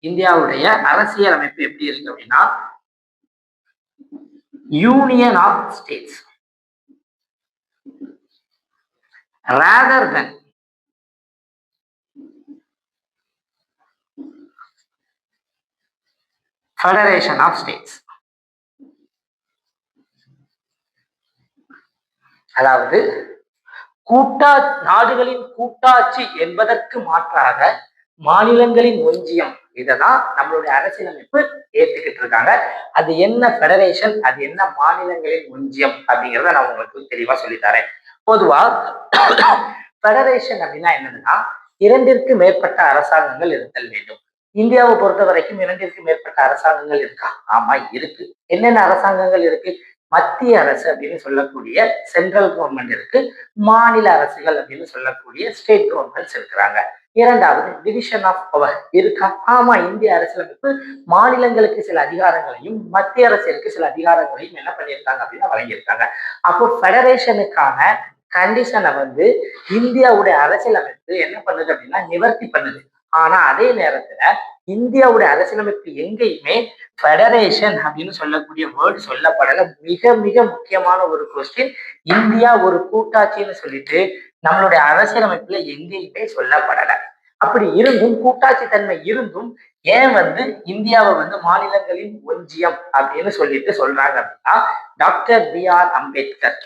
இந்தியாவுடைய அரசியல் அமைப்பு எப்படி இருக்கு அப்படின்னா union of states rather than federation of states. அதாவது நாடுகளின் கூட்டாட்சி என்பதற்கு மாற்றாக மாநிலங்களின் ஒன்றியம், இததான் நம்மளுடைய அரசியலமைப்பு ஏத்துக்கிட்டு இருக்காங்க. அது என்ன ஃபெடரேஷன், அது என்ன மாநிலங்களின் ஒன்றியம் அப்படிங்கிறத நான் உங்களுக்கு தெளிவா சொல்லித்தரேன். பொதுவா ஃபெடரேஷன் அப்படின்னா என்னன்னா இரண்டிற்கு மேற்பட்ட அரசாங்கங்கள் இருத்தல் வேண்டும். இந்தியாவை பொறுத்த வரைக்கும் இரண்டிற்கு மேற்பட்ட அரசாங்கங்கள் இருக்கா? ஆமா இருக்கு. என்னென்ன அரசாங்கங்கள் இருக்கு? மத்திய அரசு அப்படின்னு சொல்லக்கூடிய சென்ட்ரல் கவர்மெண்ட் இருக்கு, மாநில அரசுகள் அப்படின்னு சொல்லக்கூடிய ஸ்டேட் கவர்மெண்ட்ஸ் இருக்கிறாங்க. இரண்டாவது டிவிஷன் ஆஃப் பவர் இருக்கா? ஆமா, இந்திய அரசியலமைப்பு மாநிலங்களுக்கு சில அதிகாரங்களையும் மத்திய அரசிற்கு சில அதிகாரங்களையும் என்ன பண்ணியிருக்காங்க அப்படின்னா வழங்கியிருக்காங்க. அப்போ ஃபெடரேஷனுக்கான கண்டிஷனை இந்தியாவுடைய அரசியலமைப்பு என்ன பண்ணுது அப்படின்னா நிவர்த்தி பண்ணுது. ஆனா அதே நேரத்துல இந்தியாவுடைய அரசியலமைப்பு எங்கேயுமே ஃபெடரேஷன் அப்படின்னு சொல்லக்கூடிய வேர்டு சொல்லப்படல. மிக மிக முக்கியமான ஒரு கொஸ்டின். இந்தியா ஒரு கூட்டாட்சின்னு சொல்லிட்டு நம்மளுடைய அரசியலமைப்புல எங்கேயுமே சொல்லப்படல. அப்படி இருந்தும் கூட்டாட்சி தன்மை இருந்தும் ஏன் இந்தியாவை மாநிலங்களின் ஒன்றியம் அப்படின்னு சொல்லிட்டு சொல்றாங்க அப்படின்னா டாக்டர் B.R. அம்பேத்கர்,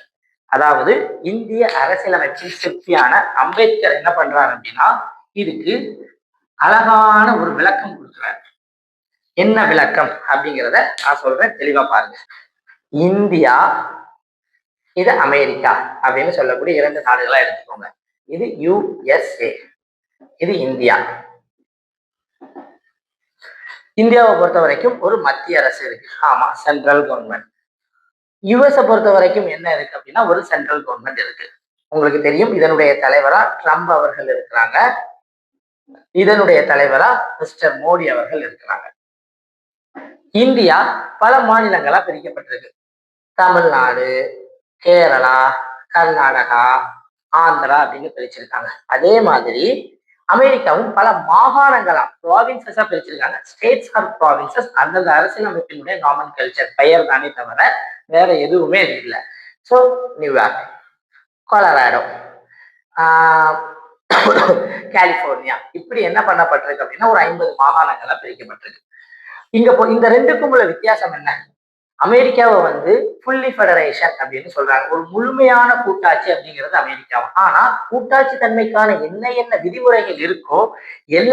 அதாவது இந்திய அரசியலமைப்பின் சிற்பியான அம்பேத்கர் என்ன பண்றாரு அப்படின்னா இதுக்கு அழகான ஒரு விளக்கம் கொடுக்கிறார். என்ன விளக்கம் அப்படிங்கிறத நான் சொல்றேன், தெளிவா பாருங்க. இந்தியா, இது அமெரிக்கா அப்படின்னு சொல்லக்கூடிய இரண்டு நாடுகளா எடுத்துக்கோங்க. இது USA, இது இந்தியா. இந்தியாவை பொறுத்த வரைக்கும் ஒரு மத்திய அரசு இருக்கு, ஆமா, சென்ட்ரல் கவர்மெண்ட். யுஎஸை பொறுத்த வரைக்கும் என்ன இருக்கு அப்படின்னா ஒரு சென்ட்ரல் கவர்மெண்ட் இருக்கு. உங்களுக்கு தெரியும், இதனுடைய தலைவரா ட்ரம்ப் அவர்கள் இருக்கிறாங்க, இதனுடைய தலைவரா மிஸ்டர் மோடி அவர்கள் இருக்கிறாங்க. இந்தியா பல மாநிலங்களா பிரிக்கப்பட்டிருக்கு. தமிழ்நாடு, கேரளா, கர்நாடகா, ஆந்திரா அப்படின்னு பிரிச்சிருக்காங்க. அதே மாதிரி அமெரிக்காவும் பல மாகாணங்களா ப்ராவின்சஸா பிரிச்சிருக்காங்க. ஸ்டேட்ஸ் ஆர் ப்ராவின்சஸ் அந்தந்த அரசியலமைப்பினுடைய நார்மல் கல்ச்சர் பெயர் தானே தவிர வேற எதுவுமே இல்லை. ஸோ நியூயார்க், கொலராடோ, கலிபோர்னியா இப்படி என்ன பண்ணப்பட்டிருக்கு அப்படின்னா ஒரு 50 மாகாணங்களா பிரிக்கப்பட்டிருக்கு. இந்த ரெண்டுக்கும் உள்ள வித்தியாசம் என்ன? அமெரிக்காவை ஃபுல்லி ஃபெடரேஷன் அப்படின்னு சொல்றாங்க, ஒரு முழுமையான கூட்டாட்சி அப்படிங்கிறது அமெரிக்காவை. ஆனா கூட்டாட்சி தன்மைக்கான என்ன என்ன விதிமுறைகள் இருக்கோ எல்லா